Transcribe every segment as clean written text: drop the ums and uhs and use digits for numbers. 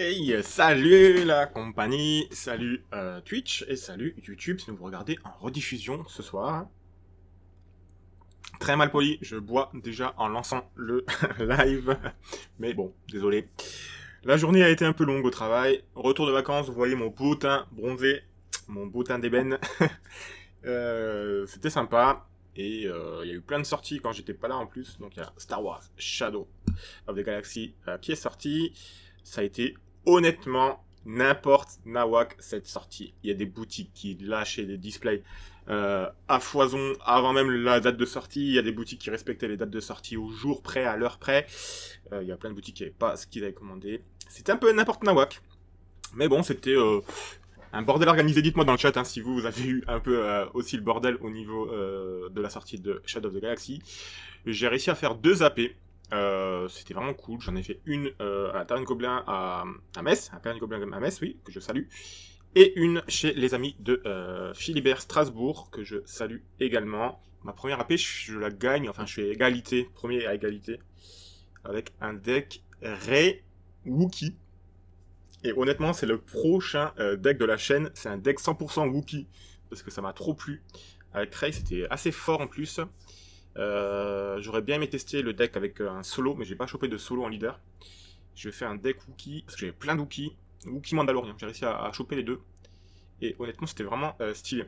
Hey, salut la compagnie, salut Twitch et salut YouTube si vous regardez en rediffusion ce soir. Très mal poli, je bois déjà en lançant le live, mais bon, désolé. La journée a été un peu longue au travail, retour de vacances, vous voyez mon beau teint bronzé, mon beau teint d'ébène. C'était sympa, et il y a eu plein de sorties quand j'étais pas là en plus, donc il y a Star Wars Shadow of the Galaxy qui est sorti. Ça a été honnêtement n'importe nawak cette sortie. Il y a des boutiques qui lâchaient des displays à foison avant même la date de sortie. Il y a des boutiques qui respectaient les dates de sortie au jour près, à l'heure près. Il y a plein de boutiques qui n'avaient pas ce qu'ils avaient commandé. C'était un peu n'importe nawak. Mais bon, c'était un bordel organisé. Dites-moi dans le chat si vous avez eu un peu aussi le bordel au niveau de la sortie de Shadow of the Galaxy. J'ai réussi à faire 2 AP. C'était vraiment cool. J'en ai fait une à la Taverne Gobelin à Metz, à Taverne Gobelin à Metz, oui, que je salue, et une chez les amis de Philibert Strasbourg, que je salue également. Ma première AP, je la gagne, enfin je fais égalité, premier à égalité, avec un deck Rey Wookie. Et honnêtement, c'est le prochain deck de la chaîne, c'est un deck 100% Wookie, parce que ça m'a trop plu. Avec Rey, c'était assez fort en plus. J'aurais bien aimé tester le deck avec un solo, mais j'ai pas chopé de solo en leader. Je vais faire un deck Wookie, parce que j'avais plein d'Wookie. Wookie Mandalorian, j'ai réussi à choper les deux. Et honnêtement, c'était vraiment stylé.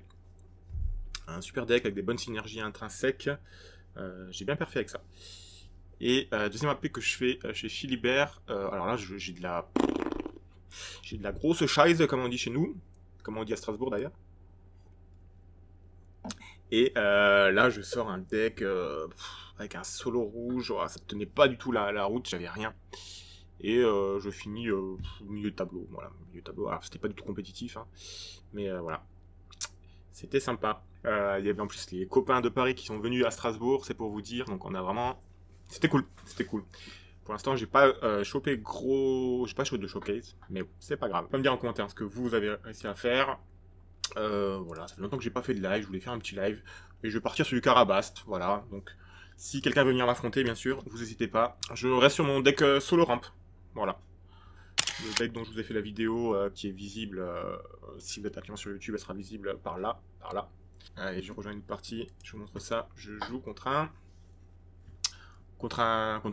Un super deck avec des bonnes synergies intrinsèques. J'ai bien perfait avec ça. Et deuxième AP que je fais chez Philibert. Alors là, j'ai de la... J'ai de la grosse chaise, comme on dit chez nous. Comme on dit à Strasbourg d'ailleurs. Et là, je sors un deck avec un solo rouge. Oh, ça ne tenait pas du tout la route, j'avais rien. Et je finis au milieu de tableau. Voilà, milieu de tableau. Alors, c'était pas du tout compétitif, hein, mais voilà. C'était sympa. Il y avait en plus les copains de Paris qui sont venus à Strasbourg, c'est pour vous dire. Donc, on a vraiment. C'était cool. C'était cool. Pour l'instant, j'ai pas chopé gros. J'ai pas chopé de showcase, mais bon, c'est pas grave. Vous me dire en commentaire ce que vous avez réussi à faire. Voilà, ça fait longtemps que j'ai pas fait de live, je voulais faire un petit live, et je vais partir sur du Karabast, voilà, donc si quelqu'un veut venir m'affronter, bien sûr, vous n'hésitez pas, je reste sur mon deck solo ramp, voilà, le deck dont je vous ai fait la vidéo, qui est visible, si vous êtes actuellement sur YouTube, elle sera visible par là, allez, je rejoins une partie, je vous montre ça, je joue contre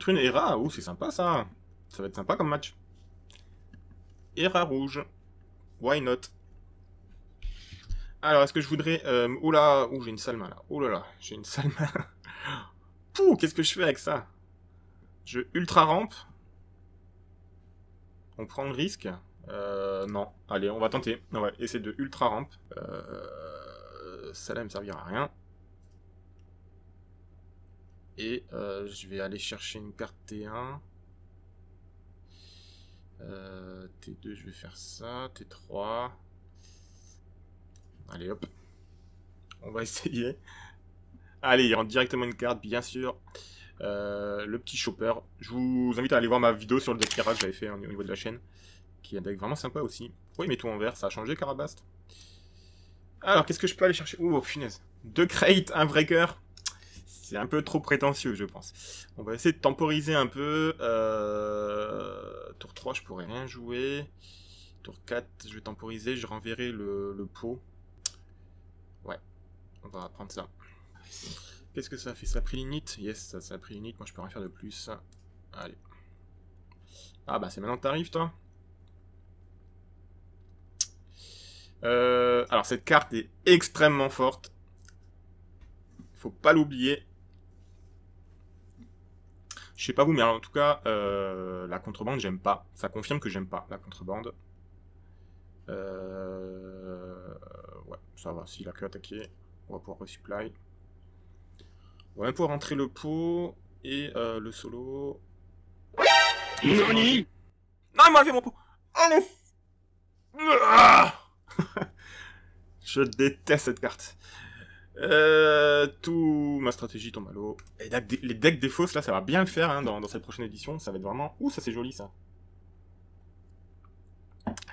une Hera, ouh, c'est sympa ça va être sympa comme match, Hera rouge, why not. Alors, est-ce que je voudrais... oula, j'ai une sale main, là. Oh là là, j'ai une sale main. Pouh, qu'est-ce que je fais avec ça? Je ultra rampe. On prend le risque. Non. Allez, on va tenter. On va essayer de ultra rampe. Ça là, me servira à rien. Et je vais aller chercher une carte T1. T2, je vais faire ça. T3... Allez, hop. On va essayer. Allez, il rentre directement une carte, bien sûr. Le petit chopper. Je vous invite à aller voir ma vidéo sur le deck Hera que j'avais fait au niveau de la chaîne. Qui est un deck vraiment sympa aussi. Oui, mais tout en vert, ça a changé, Karabast. Alors, qu'est-ce que je peux aller chercher? Oh, punaise. 2 crates, un breaker. C'est un peu trop prétentieux, je pense. On va essayer de temporiser un peu. Tour 3, je pourrais rien jouer. Tour 4, je vais temporiser. Je renverrai le pot. Ouais, on va prendre ça. Qu'est-ce que ça a fait? Ça a pris l'init? Yes, ça a pris l'init. Moi, je peux rien faire de plus. Allez. Ah bah, c'est maintenant que t'arrives, toi. Alors, cette carte est extrêmement forte. Faut pas l'oublier. Je sais pas vous, mais en tout cas, la contrebande, j'aime pas. Ça confirme que j'aime pas, la contrebande. Ouais, ça va. S'il a que attaquer, on va pouvoir resupply. On va même pouvoir rentrer le pot et le solo. Nani? Non, il m'a fait mon pot. Allez. Ah. Je déteste cette carte. Tout ma stratégie tombe à l'eau. Et les decks des fausses, là, ça va bien le faire hein, dans cette prochaine édition. Ça va être vraiment... Ouh, ça c'est joli, ça.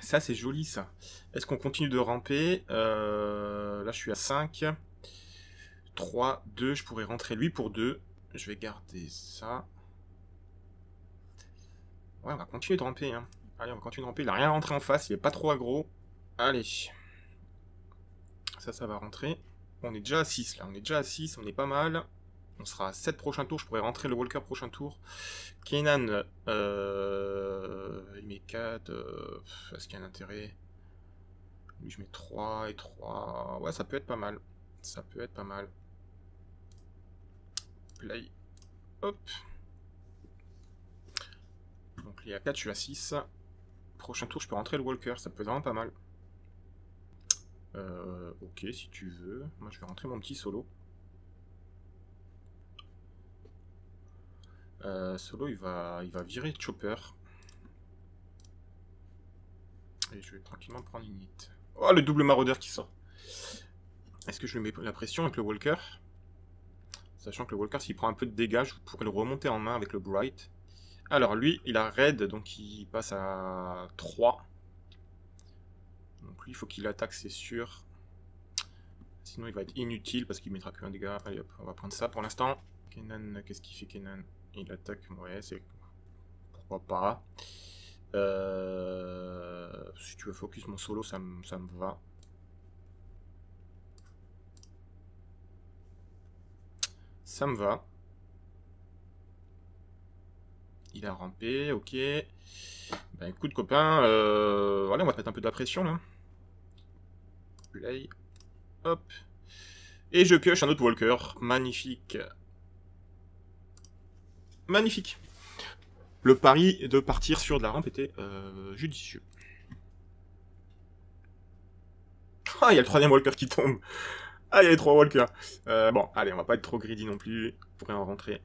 Ça, c'est joli, ça. Est-ce qu'on continue de ramper? Là, je suis à 5. 3, 2, je pourrais rentrer lui pour 2. Je vais garder ça. Ouais, on va continuer de ramper. Hein. Allez, on va continuer de ramper. Il a rien rentré en face, il est pas trop aggro. Allez. Ça va rentrer. On est déjà à 6 là, on est déjà à 6, on est pas mal. On sera à 7 prochains tours, je pourrais rentrer le Walker prochain tour. Kenan, il met 4. Est-ce qu'il y a un intérêt? Lui, je mets 3 et 3. Ouais, ça peut être pas mal. Ça peut être pas mal. Play. Hop. Donc, il est à 4, je suis à 6. Prochain tour, je peux rentrer le Walker, ça peut être vraiment pas mal. Ok, si tu veux. Moi, je vais rentrer mon petit solo. Solo, il va virer Chopper. Et je vais tranquillement prendre une hit. Oh, le double maraudeur qui sort. Est-ce que je lui mets la pression avec le Walker? Sachant que le Walker, s'il prend un peu de dégâts, je pourrais le remonter en main avec le Bright. Alors, lui, il a Raid, donc il passe à 3. Donc lui, il faut qu'il attaque, c'est sûr. Sinon, il va être inutile parce qu'il mettra qu'un dégât. Allez hop, on va prendre ça pour l'instant. Kenan, qu'est-ce qu'il fait Kenan? Il attaque, ouais, c'est... Pourquoi pas. Si tu veux focus mon solo, ça me va. Ça me va. Il a rampé, ok. Ben écoute copain, voilà, on va te mettre un peu de la pression là. Play. Hop. Et je pioche un autre Walker. Magnifique. Magnifique. Le pari de partir sur de la rampe était judicieux. Ah, il y a le troisième Walker qui tombe. Ah, il y a les 3 Walkers. Bon, allez, on va pas être trop greedy non plus. On pourrait en rentrer.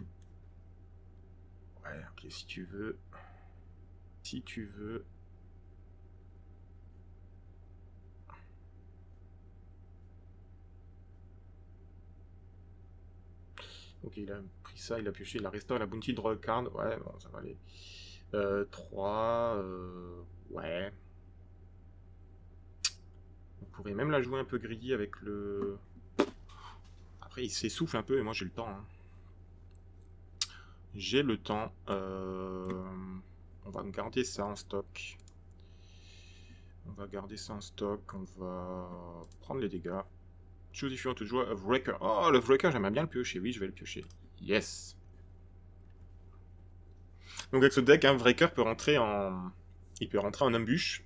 Ouais, ok, si tu veux. Si tu veux. Ok, il a pris ça, il a pioché, il a restauré la bounty draw card. Ouais, bon, ça va aller. 3. Ouais. On pourrait même la jouer un peu greedy avec le... Après, il s'essouffle un peu et moi j'ai le temps. Hein. J'ai le temps. On va garder ça en stock. On va garder ça en stock. On va prendre les dégâts. Choose if you want to draw a Wrecker. Oh, le Wrecker, j'aimerais bien le piocher. Oui, je vais le piocher. Yes. Donc avec ce deck, un Wrecker peut rentrer en... Il peut rentrer en embûche.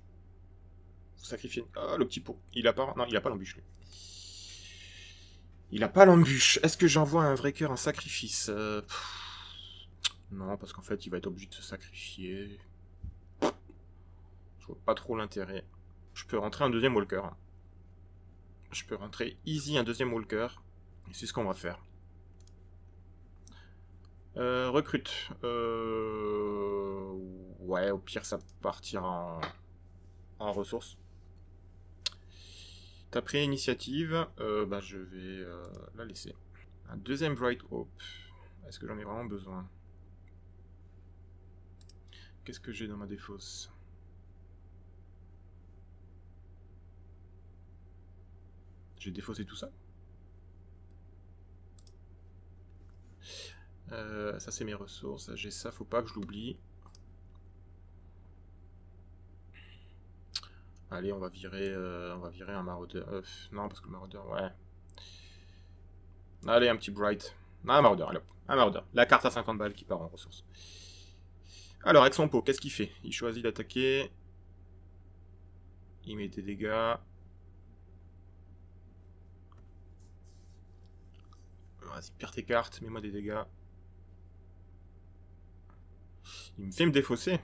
Sacrifier... Oh, le petit pot. Il a pas... Non, il a pas l'embûche, lui. Il a pas l'embûche. Est-ce que j'envoie un Wrecker en sacrifice Non, parce qu'en fait, il va être obligé de se sacrifier. Je vois pas trop l'intérêt. Je peux rentrer un deuxième Walker. Je peux rentrer easy un deuxième Walker. Et c'est ce qu'on va faire. Recrute. Ouais, au pire, ça partira en ressources. T'as pris l'initiative. Bah, je vais la laisser. Un deuxième Bright Hope. Est-ce que j'en ai vraiment besoin? Qu'est-ce que j'ai dans ma défausse? J'ai défaussé tout ça. Ça c'est mes ressources. J'ai ça, faut pas que je l'oublie. Allez, on va virer un maraudeur. Non, parce que le maraudeur, ouais. Allez, un petit bright. Un maraudeur, allez, un maraudeur. La carte à 50 balles qui part en ressources. Alors, avec son pot, qu'est-ce qu'il fait? Il choisit d'attaquer. Il met des dégâts. Vas-y, perds tes cartes, mets-moi des dégâts. Il me fait me défausser.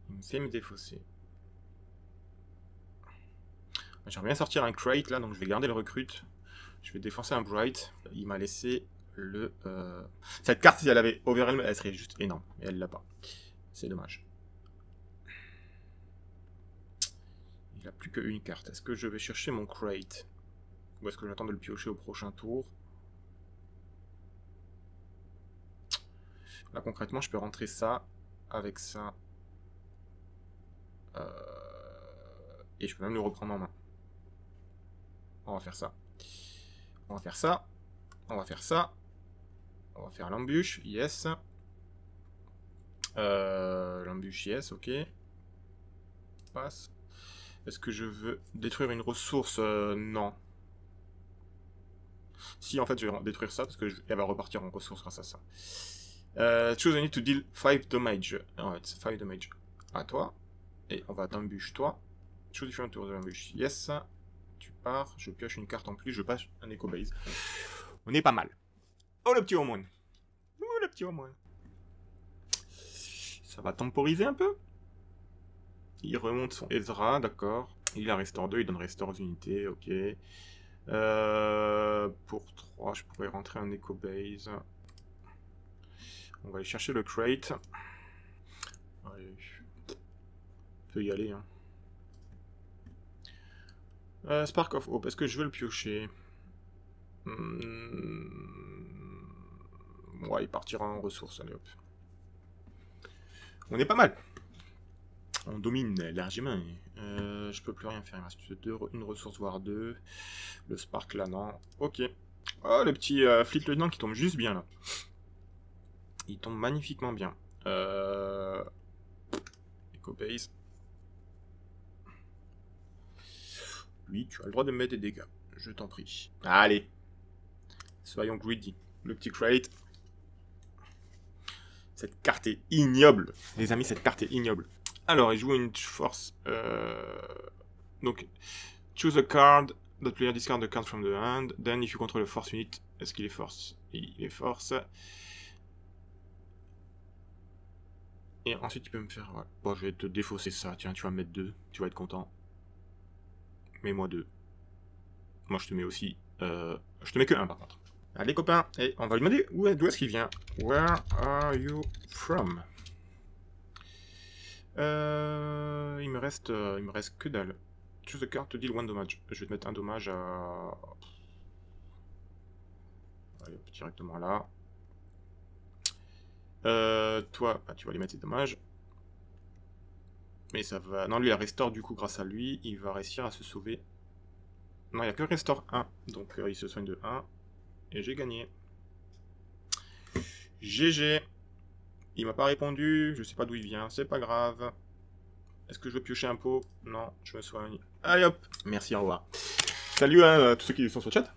Il me fait me défausser. J'aimerais bien sortir un crate là, donc je vais garder le recrute. Je vais défoncer un bright. Il m'a laissé le... Cette carte, si elle avait overwhelm, elle serait juste énorme. Mais elle l'a pas. C'est dommage. Il a plus qu'une carte. Est-ce que je vais chercher mon crate? Ou est-ce que j'attends de le piocher au prochain tour? Là, concrètement, je peux rentrer ça avec ça. Et je peux même le reprendre en main. On va faire ça. On va faire ça. On va faire ça. On va faire l'embûche. Yes. L'embûche, yes, ok. Passe. Est-ce que je veux détruire une ressource? Non. Si, en fait, je vais détruire ça, parce que elle va repartir en ressource grâce à ça. Choose a need to deal 5 damage. Alright, 5 damage. À toi. Et on va t'embûche toi. Choose different tour de l'embûche. Yes. Tu pars. Je pioche une carte en plus. Je passe un Echo Base. On est pas mal. Oh, le petit Omon. Oh, le petit Omon. Ça va temporiser un peu. Il remonte son Ezra, d'accord. Il a Restore 2, il donne Restore aux unités, ok. Pour 3, je pourrais rentrer un Echo Base. On va aller chercher le crate. Allez. On peut y aller, hein. Spark of Hope, est-ce que je veux le piocher? Ouais, il partira en ressources, allez hop. On est pas mal. On domine largement. Je peux plus rien faire, il me reste une ressource, voire 2. Le Spark là, non. Ok. Oh, le petit Fleet Lieutenant qui tombe juste bien là. Il tombe magnifiquement bien. Echo Base. Oui, tu as le droit de me mettre des dégâts. Je t'en prie. Allez. Soyons greedy. Le petit crate. Cette carte est ignoble. Les amis, cette carte est ignoble. Alors, il joue une force. Donc, choose a card. The player discard the card from the hand. Then, if you control a force unit, est-ce qu'il est force? Il est force. Et ensuite, tu peux me faire... Ouais. Bon, je vais te défausser ça. Tiens, tu vas me mettre 2. Tu vas être content. Mets-moi 2. Moi, je te mets aussi... je te mets que 1, par contre. Allez, copain. Et on va lui demander d'où est-ce qu'il vient. Where are you from? Il me reste que dalle. Choose a card to deal 1 dommage. Je vais te mettre un dommage à... Allez, directement là. Toi, bah, tu vas lui mettre tes dommages. Mais ça va... Non, lui, il a restore du coup grâce à lui. Il va réussir à se sauver. Non, il n'y a que restore 1. Donc, il se soigne de 1. Et j'ai gagné. GG. Il m'a pas répondu. Je sais pas d'où il vient. C'est pas grave. Est-ce que je veux piocher un pot? Non, je me soigne. Allez hop. Merci, au revoir. Salut à tous ceux qui sont sur le chat.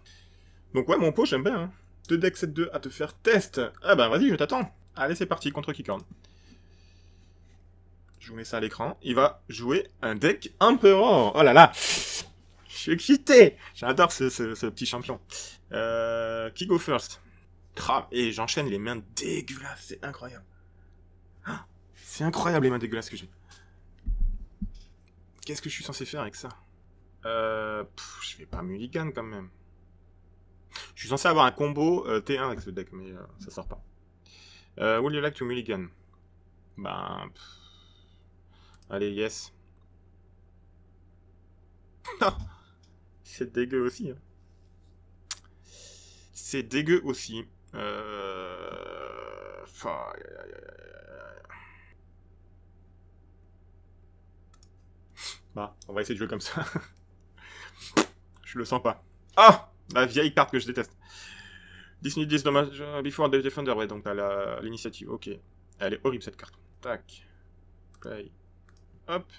Donc ouais, mon pot, j'aime bien. Hein. 2 decks 7-2 à te faire test. Ah bah vas-y, je t'attends. Allez, c'est parti, contre Kikorn. Je vous mets ça à l'écran. Il va jouer un deck Emperor. Oh là là. Je suis excité. J'adore ce petit champion. Qui go first? Et j'enchaîne les mains dégueulasses. C'est incroyable. C'est incroyable les mains dégueulasses que j'ai. Qu'est-ce que je suis censé faire avec ça? Je vais pas mulligan quand même. Je suis censé avoir un combo T1 avec ce deck, mais ça sort pas. Would you like to mulligan? Ben... Allez, yes. C'est dégueu aussi. Hein. C'est dégueu aussi. Bah, on va essayer de jouer comme ça. Je le sens pas. Ah, la vieille carte que je déteste. 10 units 10 dommages before the defender. Ouais, donc t'as l'initiative. Ok. Elle est horrible cette carte. Tac. Play. Hop.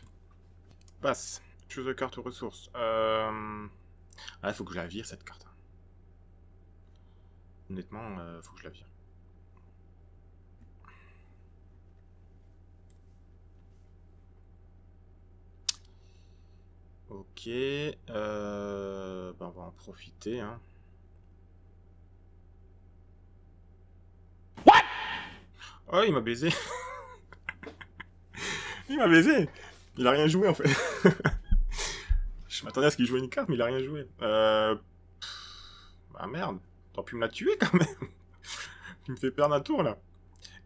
Passe. Choose a carte aux ressources. Ah, il faut que je la vire cette carte. Honnêtement, faut que je la vire. Ok. Ben on va en profiter. Hein. What? Oh, il m'a baisé. Il m'a baisé. Il a rien joué en fait. Je m'attendais à ce qu'il joue une carte, mais il a rien joué. Bah merde. T'aurais pu me la tuer quand même. Tu me fais perdre un tour là.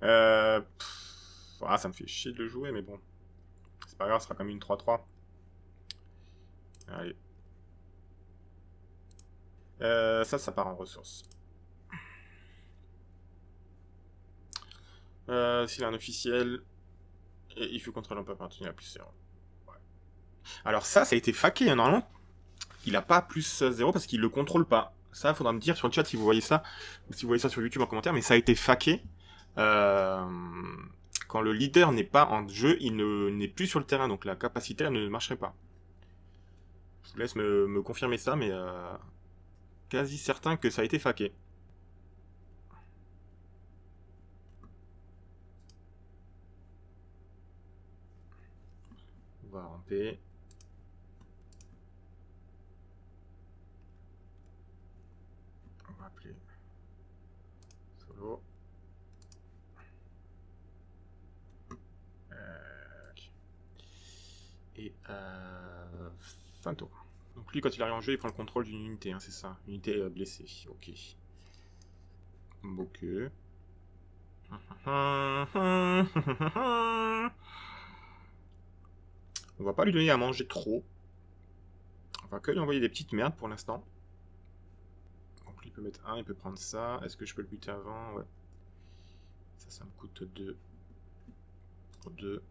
Ah, ça me fait chier de le jouer, mais bon. C'est pas grave, ce sera quand même une 3-3. Allez. Ça part en ressources. S'il a un officiel, et il faut contrôler un peu appartenir à plus 0. Ouais. Alors ça a été faké, hein, normalement. Il a pas plus 0 parce qu'il le contrôle pas. Ça, faudra me dire sur le chat si vous voyez ça, ou si vous voyez ça sur YouTube en commentaire, mais ça a été faké. Comment quand le leader n'est pas en jeu, il n'est plus sur le terrain, donc la capacité elle ne marcherait pas. Je vous laisse me confirmer ça, mais quasi certain que ça a été faqué. On va ramper. On va appeler solo. Et fin de tour. Donc lui, quand il arrive en jeu, il prend le contrôle d'une unité, hein, c'est ça. Unité blessée, ok. Ok. On va pas lui donner à manger trop. On va que lui envoyer des petites merdes pour l'instant. Donc lui, il peut mettre 1, il peut prendre ça. Est-ce que je peux le buter avant? Ouais. Ça me coûte 2. 2.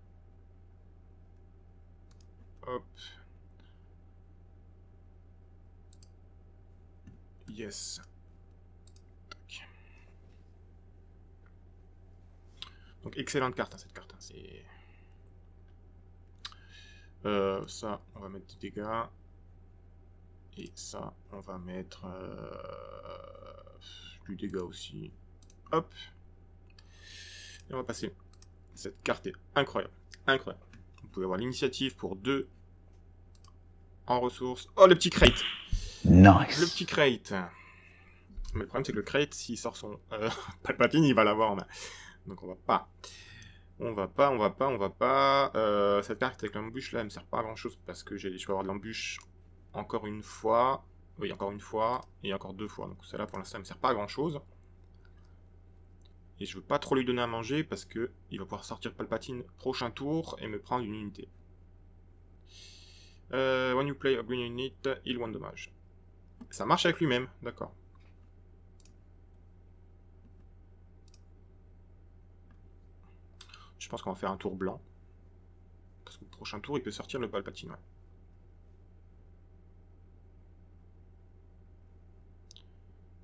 Hop. Yes. Tac. Donc excellente carte, hein, cette carte. Hein, c'est... ça, on va mettre des dégâts. Et ça, on va mettre du dégât aussi. Hop. Et on va passer. Cette carte est incroyable. Incroyable. Vous pouvez avoir l'initiative pour 2 en ressources. Oh, le petit crate. Nice. Le petit crate. Mais le problème, c'est que le crate, s'il sort son Palpatine, il va l'avoir en main. Donc on va pas. On va pas. Cette carte avec l'embûche là, elle me sert pas à grand chose parce que je vais avoir de l'embûche encore une fois. Oui, encore une fois. Et encore 2 fois. Donc celle-là, pour l'instant, elle me sert pas à grand chose. Et je veux pas trop lui donner à manger parce que il va pouvoir sortir Palpatine prochain tour et me prendre une unité. When you play a green unit, heal 1 dommage. Ça marche avec lui-même, d'accord. Je pense qu'on va faire un tour blanc. Parce que le prochain tour, il peut sortir le Palpatine. Ouais.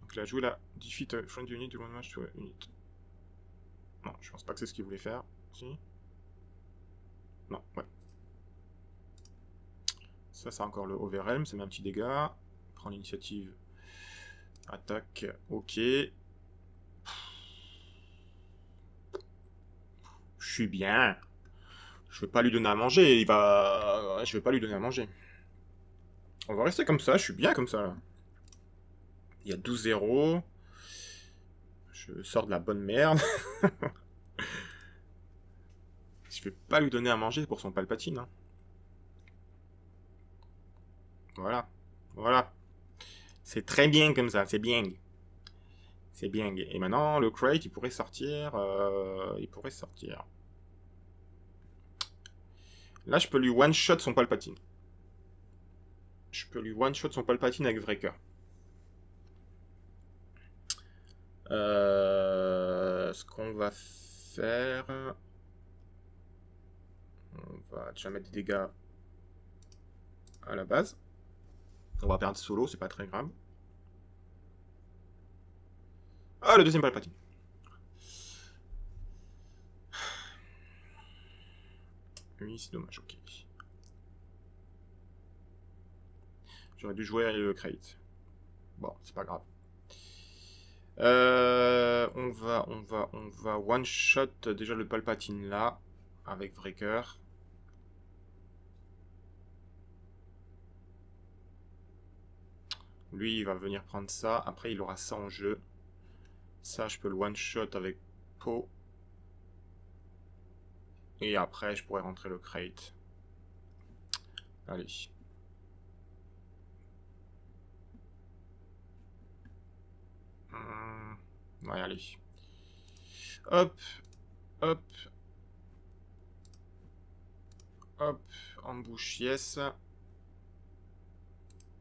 Donc là, jouer la defeat a friend unit, one match to unit. Non, je pense pas que c'est ce qu'il voulait faire. Si. Non, ouais. Ça, c'est encore le Overhelm, c'est un petit dégât. Prends l'initiative. Attaque, ok. Je suis bien. Je vais pas lui donner à manger, il va... Je vais pas lui donner à manger. On va rester comme ça, je suis bien comme ça, là. Il y a 12-0. Je sors de la bonne merde. Je vais pas lui donner à manger pour son Palpatine. Hein. Voilà. Voilà. C'est très bien comme ça, c'est bien. C'est bien. Et maintenant, le crate, il pourrait sortir. Il pourrait sortir. Là, je peux lui one-shot son Palpatine. Je peux lui one-shot son Palpatine avec Wrecker. Ce qu'on va faire... On va déjà mettre des dégâts à la base. On va perdre solo, c'est pas très grave. Ah, le deuxième Palpatine. Oui, c'est dommage, ok. J'aurais dû jouer le crate. Bon, c'est pas grave. On va one-shot déjà le Palpatine là, avec Wrecker. Lui, il va venir prendre ça. Après, il aura ça en jeu. Ça, je peux le one-shot avec Poe. Et après, je pourrais rentrer le crate. Allez. Ouais, allez. Hop. Hop. Hop. Ambush, yes.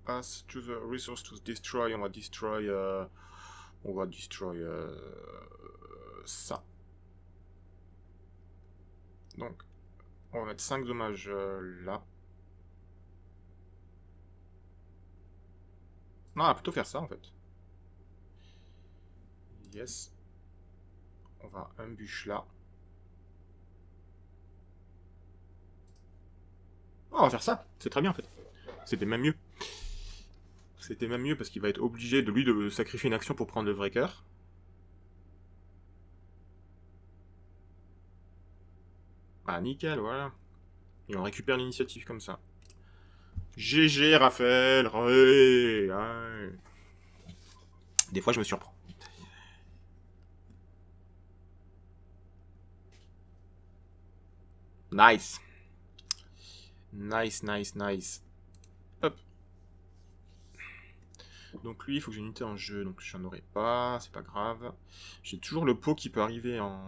Pass to the resource to destroy. On va destroy... ça. Donc, on va mettre 5 dommages là. Non, on va plutôt faire ça en fait. Yes. On va embûche là. on va faire ça. C'est très bien, en fait. C'était même mieux. C'était même mieux parce qu'il va être obligé de lui de sacrifier une action pour prendre le vrai cœur. Ah, nickel, voilà. Et on récupère l'initiative comme ça. GG, Raphaël. Ouais, ouais. Des fois, je me surprends. Nice. Nice, nice, nice. Hop. Donc lui, il faut que j'ai une unité en jeu, donc j'en aurai pas, c'est pas grave. J'ai toujours le pot qui peut arriver en...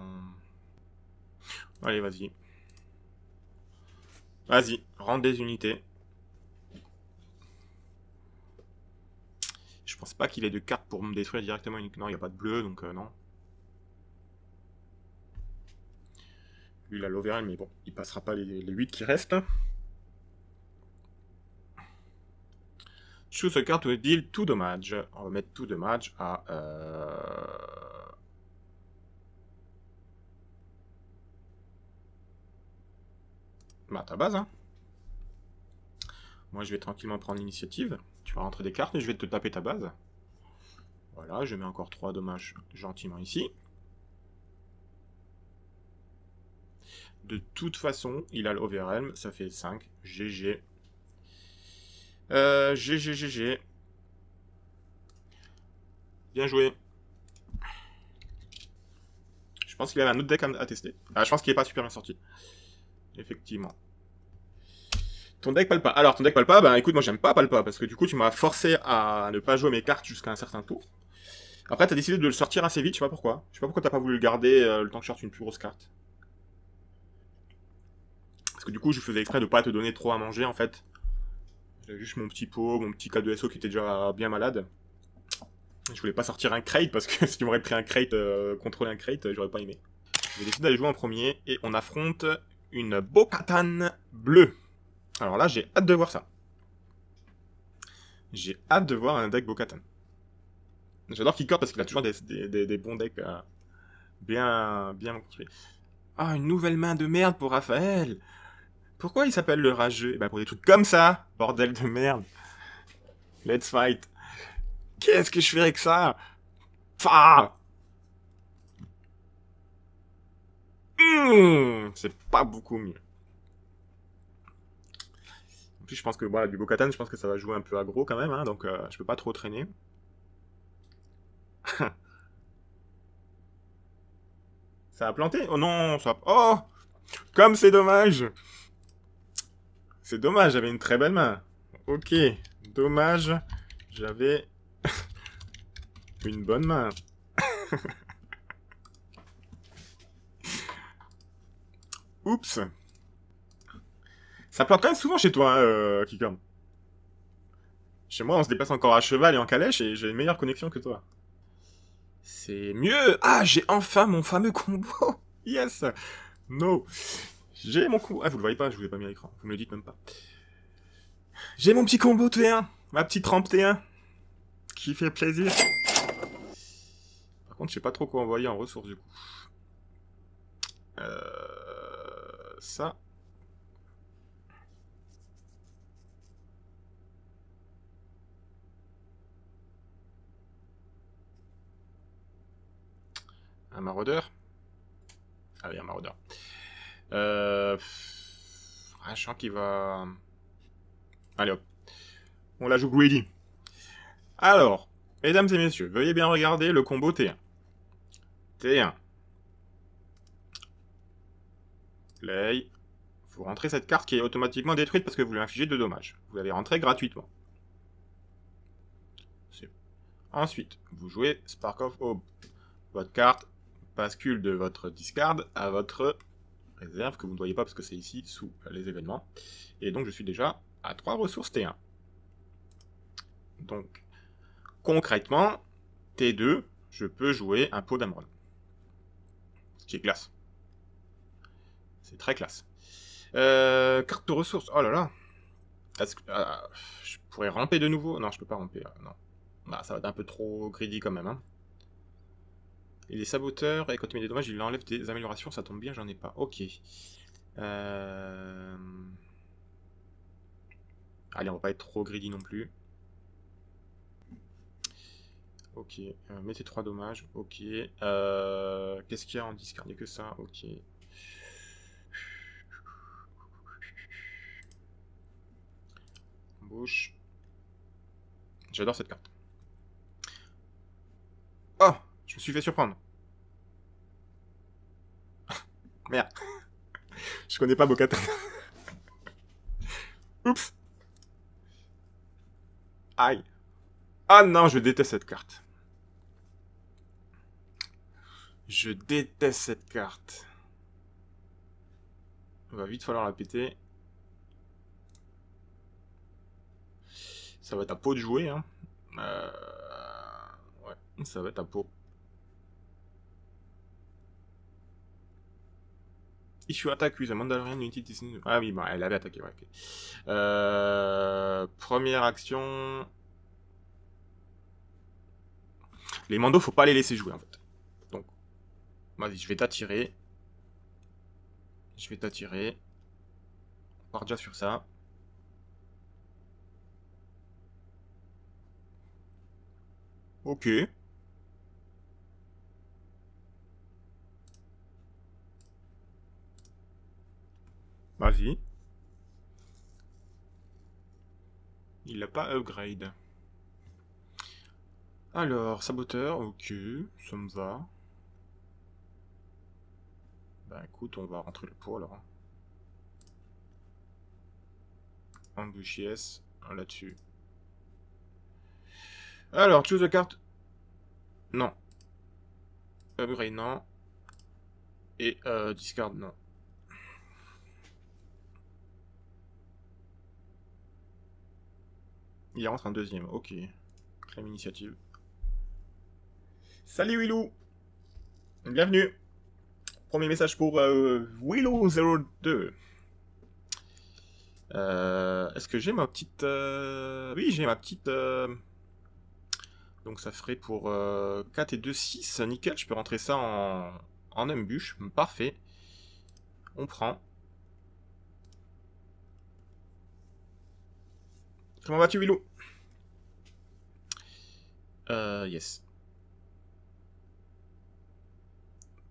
Allez, vas-y. Vas-y, rentre des unités. Je pense pas qu'il ait de cartes pour me détruire directement une... Non, il n'y a pas de bleu, donc non. Lui, il a l'overall, mais bon, il passera pas les 8 qui restent. Choose a card to deal tout dommage. On va mettre tout dommage à... Bah, ta base, hein. Moi, je vais tranquillement prendre l'initiative. Tu vas rentrer des cartes et je vais te taper ta base. Voilà, je mets encore 3 dommages gentiment ici. De toute façon, il a l'Overhelm, ça fait 5. GG. GG, GG. Bien joué. Je pense qu'il avait un autre deck à tester. Ah, je pense qu'il n'est pas super bien sorti. Effectivement. Ton deck Palpa. Alors, ton deck Palpa, ben écoute, moi j'aime pas Palpa, parce que du coup, tu m'as forcé à ne pas jouer mes cartes jusqu'à un certain tour. Après, t'as décidé de le sortir assez vite, je sais pas pourquoi. Je sais pas pourquoi t'as pas voulu le garder le temps que je sorte une plus grosse carte. Parce que du coup, je faisais exprès de pas te donner trop à manger, en fait. J'avais juste mon petit pot, mon petit K2SO qui était déjà bien malade. Je voulais pas sortir un crate, parce que si tu m'aurais pris un crate, contrôler un crate, j'aurais pas aimé. Je vais décider d'aller jouer en premier, et on affronte une Bo-Katan bleue. Alors là, j'ai hâte de voir ça. J'ai hâte de voir un deck Bo-Katan. J'adore Kicker parce qu'il a toujours des bons decks bien construits. Ah, une nouvelle main de merde pour Raphaël. Pourquoi il s'appelle le rageux? Bah pour des trucs comme ça, bordel de merde. Let's fight. Qu'est-ce que je fais avec ça? Pah, c'est pas beaucoup mieux. En plus, je pense que voilà, du Bo-Katan, je pense que ça va jouer un peu aggro quand même, hein, donc je peux pas trop traîner. Ça a planté? Oh non, ça a... Oh, comme c'est dommage. C'est dommage, j'avais une très belle main. Ok, dommage, j'avais une bonne main. Oups. Ça plante quand même souvent chez toi, hein, Kikorn. Chez moi, on se déplace encore à cheval et en calèche et j'ai une meilleure connexion que toi. C'est mieux. Ah, j'ai enfin mon fameux combo. Yes. No. J'ai mon combo. Ah, vous le voyez pas, je vous ai pas mis à l'écran. Vous me le dites même pas. J'ai mon petit combo T1. Ma petite rampe T1. Qui fait plaisir. Par contre, je sais pas trop quoi envoyer en ressources du coup. Ça. Un maraudeur. Ah oui, un maraudeur. Un champ qui va... Allez hop. On la joue greedy. Alors, mesdames et messieurs, veuillez bien regarder le combo T1. T1. Play. Vous rentrez cette carte qui est automatiquement détruite parce que vous lui infligez 2 dommages. Vous l'avez rentrée gratuitement. Ensuite, vous jouez Spark of Hope. Votre carte bascule de votre discard à votre réserve que vous ne voyez pas parce que c'est ici sous les événements. Et donc je suis déjà à 3 ressources T1. Donc, concrètement, T2, je peux jouer un pot d'Amron. Qui est classe. C'est très classe. Carte de ressources. Oh là là. Est-ce que, je pourrais ramper de nouveau? Non, je peux pas ramper. Non. Bah, ça va être un peu trop greedy quand même. Hein. Et les saboteurs, et quand il met des dommages, il enlève des améliorations. Ça tombe bien, j'en ai pas. Ok. Allez, on va pas être trop greedy non plus. Ok, mettez 3 dommages, ok. Qu'est-ce qu'il y a en discard? Il n'y a que ça, ok. Bouche. J'adore cette carte. Oh, je me suis fait surprendre. Merde. Je connais pas Bocat. Oups. Aïe. Ah non, je déteste cette carte. Je déteste cette carte. Il va vite falloir la péter. Ça va être à peau de jouer, hein. Ouais, ça va être à peau. Issue attaque, use a Mandalorian unity destined... Ah oui, bah, elle avait attaqué, ouais, ok. Première action... Les mandos, faut pas les laisser jouer, en fait. Donc, vas-y, je vais t'attirer. Je vais t'attirer. On part déjà sur ça. Ok. Vas-y. Il l'a pas upgrade. Alors, saboteur, ok, ça me va. Bah écoute, on va rentrer le pot alors. Ambush yes, là-dessus. Alors, choose a carte. Non. Upgrade, non. Et discard, non. Il rentre un deuxième, ok. Claim initiative. Salut Willou. Bienvenue. Premier message pour Willow02. Est-ce que j'ai ma petite... Oui, j'ai ma petite... Donc ça ferait pour 4 et 2, 6. Nickel, je peux rentrer ça en embûche. Parfait. On prend. Comment vas-tu, Willou? Yes.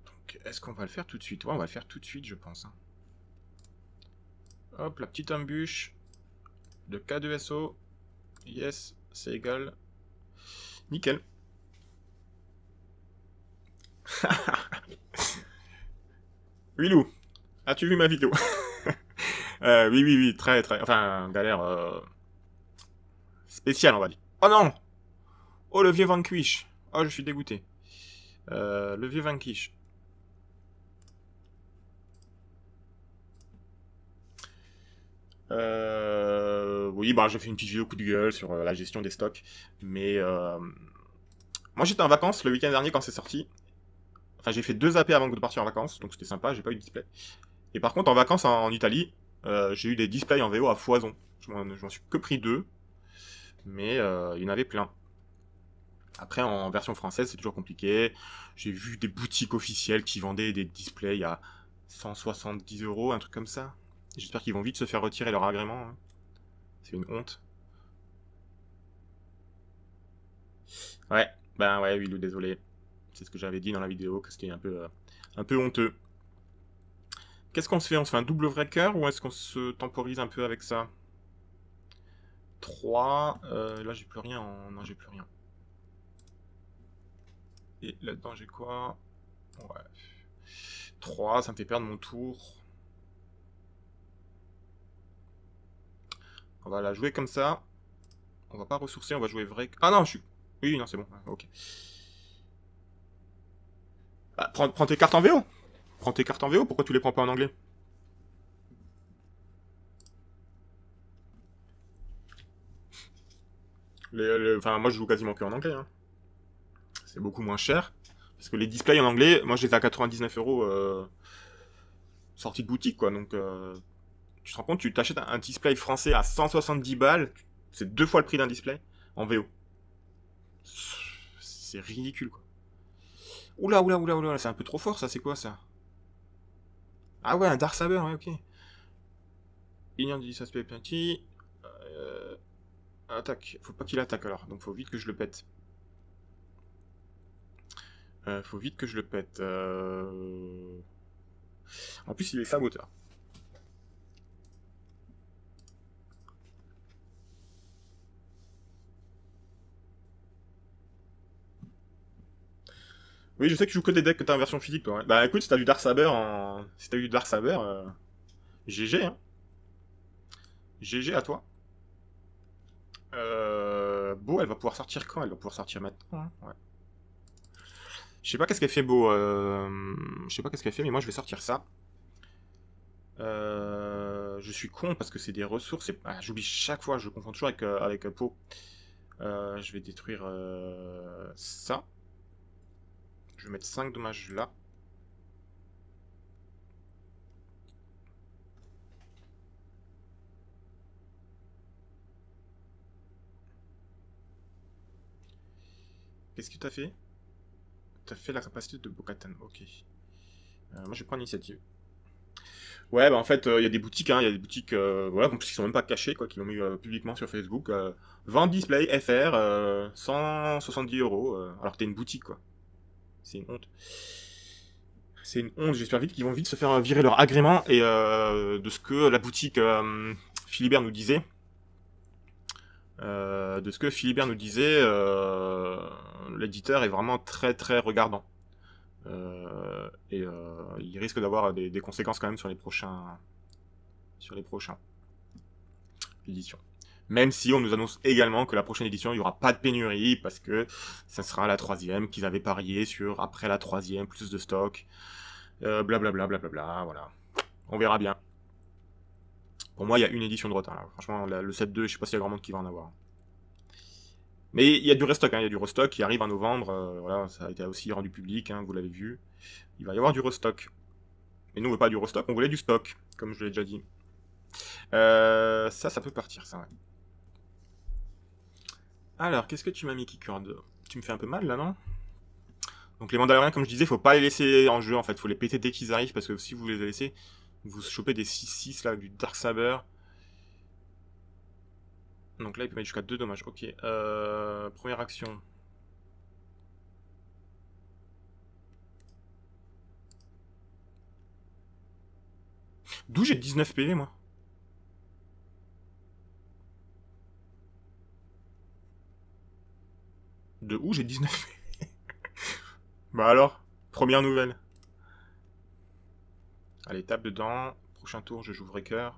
Donc, est-ce qu'on va le faire tout de suite? Ouais, on va le faire tout de suite, je pense. Hein. Hop, la petite embûche de K2SO. Yes, c'est égal. Nickel. Willou, as-tu vu ma vidéo? Oui, oui, oui, très, très... Enfin, galère spéciale, on va dire. Oh non! Oh, le vieux Vanquish. Oh, je suis dégoûté. Le vieux Vanquish. Oui, bah j'ai fait une petite vidéo coup de gueule sur la gestion des stocks. Mais moi j'étais en vacances le week-end dernier quand c'est sorti. Enfin j'ai fait 2 AP avant de partir en vacances, donc c'était sympa, j'ai pas eu de display. Et par contre en vacances en Italie, j'ai eu des displays en VO à foison. Je m'en suis que pris 2. Mais il y en avait plein. Après en version française c'est toujours compliqué. J'ai vu des boutiques officielles qui vendaient des displays à 170 €, un truc comme ça. J'espère qu'ils vont vite se faire retirer leur agrément. Hein. C'est une honte. Ouais, ben ouais, Willou, désolé. C'est ce que j'avais dit dans la vidéo, que c'était un peu honteux. Qu'est-ce qu'on se fait? On se fait un double breaker ou est-ce qu'on se temporise un peu avec ça? 3. Là, j'ai plus rien en... Non, j'ai plus rien. Et là-dedans, j'ai quoi? Ouais. 3, ça me fait perdre mon tour. On va la jouer comme ça. On va pas ressourcer, on va jouer vrai. Ah non, je suis... Oui, non, c'est bon. Ok. Bah, prends tes cartes en VO. Prends tes cartes en VO, pourquoi tu les prends pas en anglais? Enfin, moi je joue quasiment que en anglais. Hein. C'est beaucoup moins cher. Parce que les displays en anglais, moi je les ai à 99 € sortis de boutique, quoi. Donc, tu te rends compte, tu t'achètes un display français à 170 balles, c'est 2 fois le prix d'un display en VO. C'est ridicule, quoi. Oula, oula, oula, oula, c'est un peu trop fort, ça, c'est quoi, ça? Ah ouais, un Dark Saber, ouais, ok. Ignore du aspect petit. Attaque. Faut pas qu'il attaque alors. Donc faut vite que je le pète. Faut vite que je le pète. En plus, il est saboteur. Oui, je sais que tu joues que des decks que t'as en version physique, toi. Ouais. Bah écoute, si t'as du Dark Saber en... Si t'as eu du Dark Saber, GG, hein. GG à toi. Beau, elle va pouvoir sortir quand? Elle va pouvoir sortir maintenant, hein. Ouais. Je sais pas qu'est-ce qu'elle fait, Beau. Je sais pas qu'est-ce qu'elle fait, mais moi je vais sortir ça. Je suis con parce que c'est des ressources. Ah, j'oublie chaque fois, je confonds toujours avec Po. Je vais détruire ça. Je vais mettre 5 dommages là. Qu'est-ce que t'as fait? T'as fait la capacité de Bo-Katan, ok. Moi je vais prendre l'initiative. Ouais, bah en fait, il y a des boutiques, hein, il y a des boutiques, voilà, en plus qui sont même pas cachées, quoi, qui l'ont mis publiquement sur Facebook. Vente display FR, 170 euros, alors que t'es une boutique, quoi. C'est une honte. C'est une honte, j'espère vite qu'ils vont vite se faire virer leur agrément, et de ce que la boutique Philibert nous disait, l'éditeur est vraiment très très regardant. Il risque d'avoir des conséquences quand même sur les prochains éditions. Même si on nous annonce également que la prochaine édition, il n'y aura pas de pénurie, parce que ça sera la 3e, qu'ils avaient parié sur après la 3e, plus de stock, blablabla, blablabla, voilà. On verra bien. Pour moi, il y a une édition de retard, là. Franchement, le set 2, je sais pas s'il y a grand monde qui va en avoir. Mais il y a du restock, hein, il y a du restock qui arrive en novembre, voilà, ça a été aussi rendu public, hein, vous l'avez vu. Il va y avoir du restock. Mais nous, on veut pas du restock, on voulait du stock, comme je l'ai déjà dit. Ça peut partir, ça, ouais. Alors, qu'est-ce que tu m'as mis, Keycord? Tu me fais un peu mal, là, non? Donc les Mandaloriens, comme je disais, faut pas les laisser en jeu, en fait. Faut les péter dès qu'ils arrivent, parce que si vous les laissez, vous chopez des 6-6, là, avec du Dark Saber. Donc là, il peut mettre jusqu'à 2 dommages. Ok, première action. D'où j'ai 19 PV, moi? De où j'ai 19 PV? Bah alors, première nouvelle. Allez, tape dedans. Prochain tour, je joue Breaker.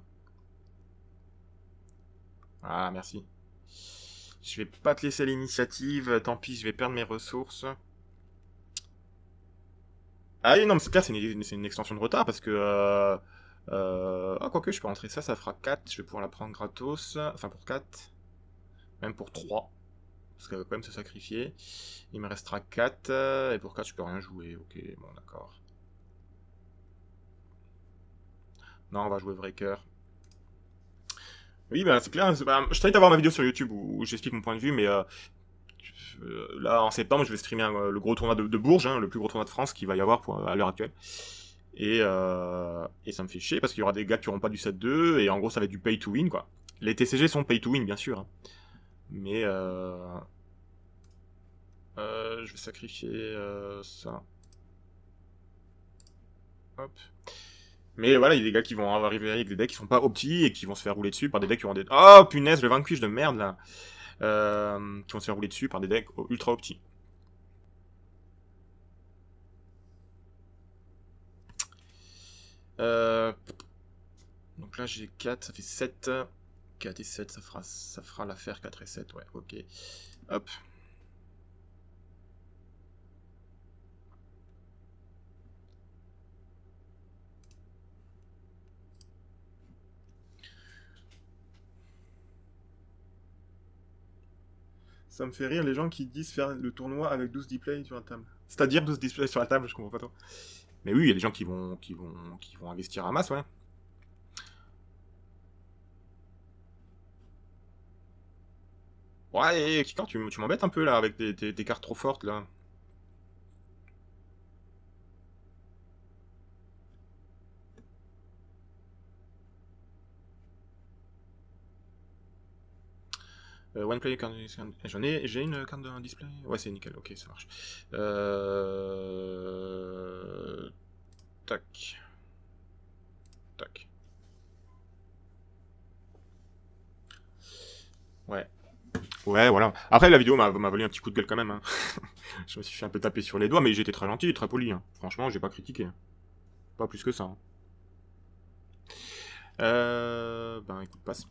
Ah, merci. Je vais pas te laisser l'initiative. Tant pis, je vais perdre mes ressources. Ah oui, non, mais c'est clair, c'est une extension de retard parce que... Ah, quoique, je peux rentrer ça, ça fera 4. Je vais pouvoir la prendre gratos. Enfin, pour 4. Même pour 3. Parce qu'elle va quand même se sacrifier. Il me restera 4. Et pour 4, je peux rien jouer. Ok, bon, d'accord. Non, on va jouer Breaker. Oui, bah, c'est clair. Bah, je t'invite à voir ma vidéo sur YouTube où j'explique mon point de vue, mais là, en septembre, je vais streamer le gros tournoi de Bourges, hein, le plus gros tournoi de France qu'il va y avoir à l'heure actuelle. Et ça me fait chier parce qu'il y aura des gars qui n'auront pas du set 2 et en gros ça va être du pay to win quoi. Les TCG sont pay to win bien sûr. Hein. Mais je vais sacrifier ça. Hop. Mais voilà, il y a des gars qui vont arriver avec des decks qui sont pas opti et qui vont se faire rouler dessus par des decks qui auront des... Oh punaise, le vanquish de merde là qui vont se faire rouler dessus par des decks ultra opti. Donc là j'ai 4, ça fait 7. 4 et 7, ça fera l'affaire 4 et 7, ouais, ok. Hop. Ça me fait rire les gens qui disent faire le tournoi avec 12 displays sur la table. C'est-à-dire 12 displays sur la table, je comprends pas trop. Mais oui, il y a des gens qui vont investir à masse, ouais. Ouais, Kikar, tu m'embêtes un peu là avec tes cartes trop fortes là. One player card. J'ai une carte de display. Ouais, c'est nickel. Ok, ça marche. Tac. Tac. Ouais. Ouais, voilà. Après, la vidéo m'a valu un petit coup de gueule quand même. Hein. Je me suis fait un peu taper sur les doigts, mais j'étais très gentil et très poli. Hein. Franchement, j'ai pas critiqué. Pas plus que ça. Hein. Ben, écoute, passe.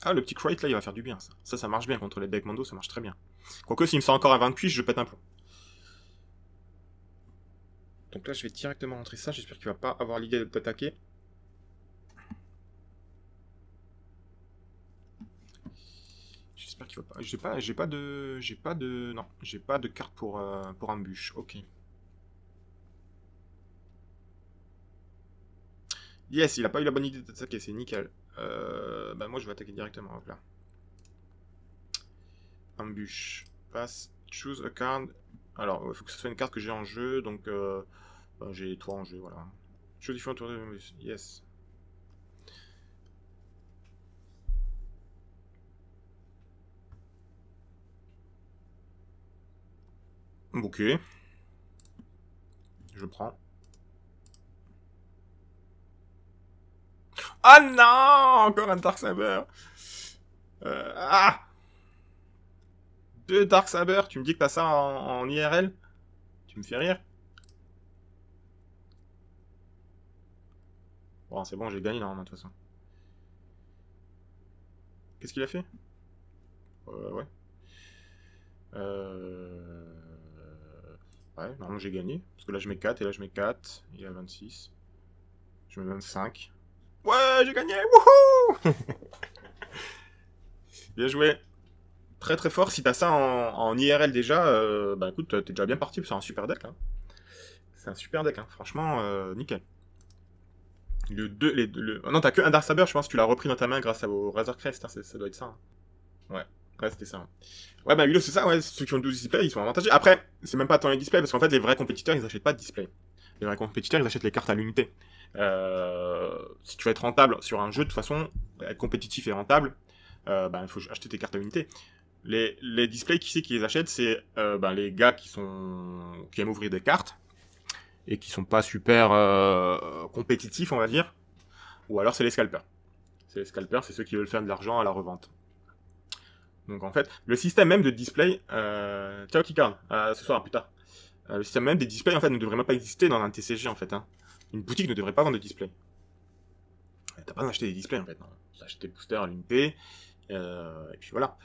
Ah, le petit crate là, il va faire du bien. Ça marche bien contre les decks Mondo, ça marche très bien. Quoique, s'il me sort encore à 20 cuisses, je pète un plomb. Donc là, je vais directement rentrer ça. J'espère qu'il va pas avoir l'idée de t'attaquer. J'espère qu'il va pas. J'ai pas de. Non, j'ai pas de carte pour embûche. Ok. Yes, il a pas eu la bonne idée d'attaquer, c'est nickel. Bah moi je vais attaquer directement, hop là. Embûche. Passe. Choose a card. Alors, il faut que ce soit une carte que j'ai en jeu, donc bah, j'ai 3 en jeu, voilà. Choose different tour de... Yes. Ok. Je prends. Ah non! Encore un Dark Saber! Ah! 2 Dark Saber, tu me dis que t'as ça en IRL? Tu me fais rire? Bon, c'est bon, j'ai gagné normalement de toute façon. Qu'est-ce qu'il a fait? Ouais. Ouais, normalement j'ai gagné. Parce que là je mets 4 et là je mets 4. Il a 26. Je mets 25. Ouais, j'ai gagné! Wouhou! Bien joué. Très très fort. Si t'as ça en IRL déjà, bah écoute, t'es déjà bien parti. C'est un super deck. Hein. C'est un super deck. Hein. Franchement, nickel. Oh non, t'as que un Dark Saber, je pense que tu l'as repris dans ta main grâce au Razor Crest. Hein. Ça doit être ça. Hein. Ouais. Ouais, c'était ça. Ouais, bah, Hulot, c'est ça, ouais. Ceux qui ont 12 displays, ils sont avantagés. Après, c'est même pas tant les displays, parce qu'en fait, les vrais compétiteurs, ils achètent pas de display. Les vrais compétiteurs, ils achètent les cartes à l'unité. Si tu veux être rentable sur un jeu, de toute façon, être compétitif et rentable, bah, il faut acheter tes cartes à l'unité. Les displays, qui c'est qui les achète? C'est les gars qui aiment ouvrir des cartes et qui sont pas super compétitifs, on va dire. Ou alors, c'est les scalpers. C'est les scalpers, c'est ceux qui veulent faire de l'argent à la revente. Donc en fait, le système même de display... Ciao Kikard, ce soir, plus tard. Le système même des displays, en fait, ne devrait même pas exister dans un TCG, en fait. Hein. Une boutique ne devrait pas vendre de display. T'as pas besoin d'acheter des displays, en fait. T'as acheté des boosters à l'unité, et puis voilà.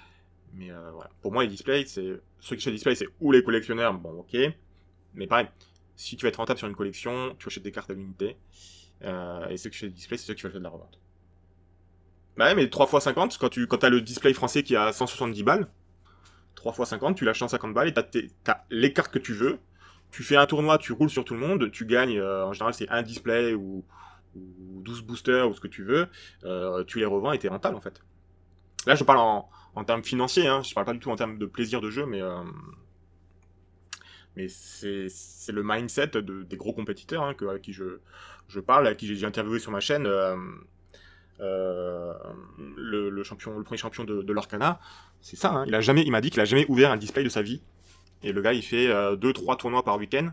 Mais voilà. Pour moi, les displays, c'est... Ceux qui achètent des displays, c'est ou les collectionneurs, bon, ok. Mais pareil, si tu veux être rentable sur une collection, tu achètes des cartes à l'unité. Et ceux qui achètent des displays, c'est ceux qui veulent faire de la revente. Bah ouais, mais 3 x 50, quand t'as le display français qui a 170 balles, 3 x 50, tu lâches 150 balles et t'as les cartes que tu veux. Tu fais un tournoi, tu roules sur tout le monde, tu gagnes, en général c'est un display ou 12 boosters ou ce que tu veux, tu les revends et t'es rentable en fait. Là je parle en termes financiers, hein, je parle pas du tout en termes de plaisir de jeu, mais c'est le mindset des gros compétiteurs hein, à qui je parle, à qui j'ai interviewé sur ma chaîne. Le premier champion de l'Orcana, c'est ça, hein. Il m'a dit qu'il a jamais ouvert un display de sa vie. Et le gars, il fait 2-3 tournois par week-end.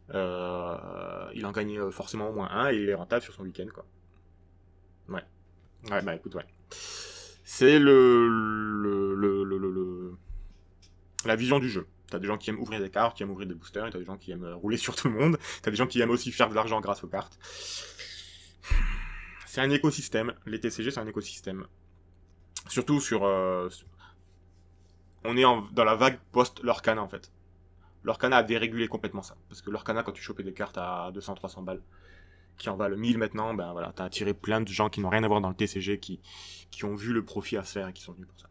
Il en gagne forcément au moins un et il est rentable sur son week-end, quoi. Ouais. Ouais, bah écoute, ouais. C'est la vision du jeu. T'as des gens qui aiment ouvrir des cartes, qui aiment ouvrir des boosters, et t'as des gens qui aiment rouler sur tout le monde. T'as des gens qui aiment aussi faire de l'argent grâce aux cartes. C'est un écosystème. Les TCG, c'est un écosystème. Surtout sur... on est dans la vague post-Lorcana, en fait. Lorcana a dérégulé complètement ça. Parce que Lorcana, quand tu chopais des cartes à 200-300 balles, qui en valent 1000 maintenant, ben voilà, t'as attiré plein de gens qui n'ont rien à voir dans le TCG, qui ont vu le profit à se faire et qui sont venus pour ça.